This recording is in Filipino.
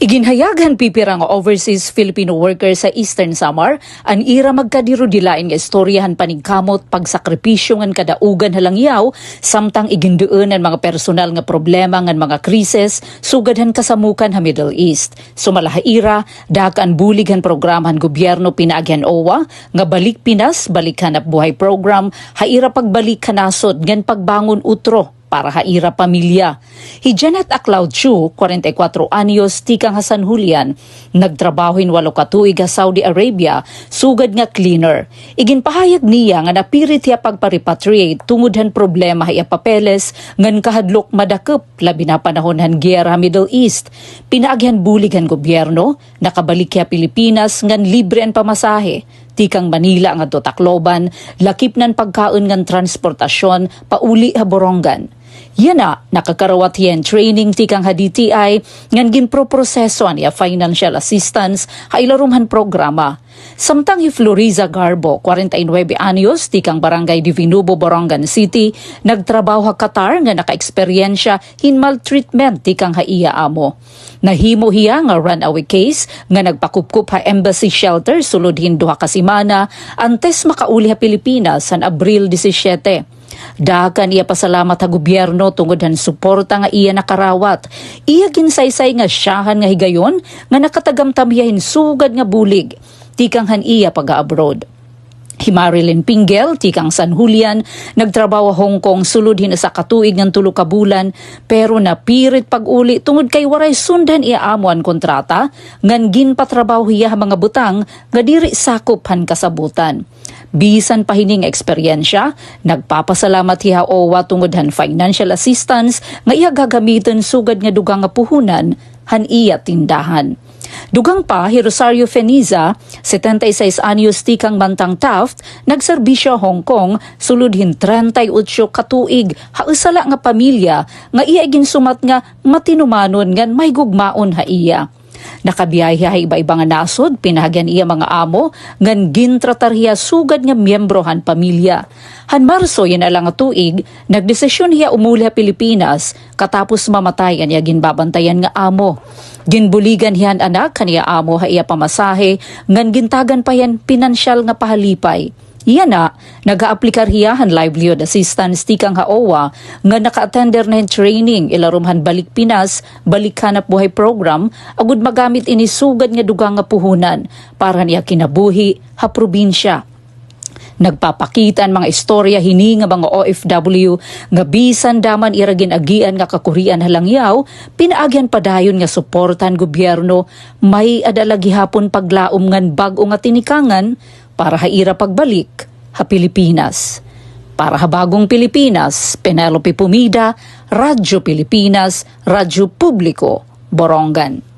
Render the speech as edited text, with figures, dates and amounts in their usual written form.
Iginhayagan pipirang overseas Filipino workers sa Eastern Samar, an ira magkadiro dilain nga istoryahan panigkamot pagsakripisyo ngan kadaugan halangyaw, samtang iginduon ang mga personal nga problema ngan mga krisis, sugadhan kasamukan ha Middle East. Sumalaha ira, dakan bulighan programhan gobyerno pinaagyan OWA, nga balik Pinas, balik hanap buhay program, haira pagbalik kanasod ngan pagbangon utro, para haira pamilya. Hijanet Aclaud Chu, 44 anyos, tikang San Julian, nagtrabahoin 8 katuig sa Saudi Arabia, sugad nga cleaner. Iginpahayag niya nga napirit hiya pagpa-repatriate tungudhan problema hiya papeles ngan kahadlok madakep labi na panahon han giyera Middle East. Pinaagyan bulighan gobyerno, nakabalik hiya Pilipinas ngan libre ang pamasahe. Tikang Manila nga Tacloban, lakip nan pagkaon ngan transportasyon pauli ha Borongan. Yan na, nakakarawat yan training tikang ha DTI ngan ginproproseso niya financial assistance ha ilarumhan programa. Samtang hi Floriza Garbo, 49 anyos, tikang Barangay Divinubo, Borongan City, nagtrabaho ha Qatar nga naka-eksperyensya hin maltreatment tikang ha iya amo. Nahimo hiya nga runaway case nga nagpakupkup ha embassy shelter sulod hin 2 ka semana antes makauli ha Pilipinas san Abril 17. Dakan iya pasalamat ha gobyerno tungod han suporta nga iya nakarawat. Iya ginsaysay nga siyahan nga higayon nga nakatagamtamyahin sugad nga bulig. Tikang han iya pag-abroad. Marilyn Pinguel, tikang San Julian, nagtrabaho Hong Kong sulod hin sa katuig ng 3 ka bulan, pero napirit pag-uli tungod kay waray sundan iya amuan kontrata, ngan ginpatrabaho hiya mga butang nga diri sakop han kasabutan. Bisan pahining eksperyensya, nagpapasalamat hiya OWA tungod han financial assistance nga iya gagamiton sugad nga dugang nga puhunan han iya tindahan. Dugang pa, Rosario Feniza, 76 anyos tikang Bantang Taft, nagserbisyo Hong Kong, sulod hin 38 katuig, hausala nga pamilya, nga iya ginsumat nga matinumanon ngan may gugmaon ha iya. Nakabiyahe ha iba-iba nga nasod, pinahagyan iya mga amo, ngan gintratar hiya sugad nga miyembrohan pamilya. Han Marso yan alang nga tuig, nagdesisyon hiya umuli ha Pilipinas, katapos mamatay ang iya ginbabantayan nga amo. Ginbuligan hiyan anak kaniya amo ha iya pamasahe, ngan gintagan pa yan pinansyal nga pahalipay. Iyan na, nag-aaplikar hiyahan livelihood assistance tikang ha OWA nga naka-attender na training ilarumhan balik Pinas, balik hanap buhay program, agud magamit ini sugad nga dugang nga puhunan para niya kinabuhi ha probinsya. Nagpapakita ang mga istorya hini nga mga OFW nga bisan daman iragin agian nga kakurian halangyaw, pinaagyan padayon nga suportan gobyerno, may adalagi hapon paglaom ngan bag-o nga tinikangan para haira pagbalik ha Pilipinas. Para ha bagong Pilipinas, Penelope Pumida, Radyo Pilipinas, Radyo Publiko, Borongan.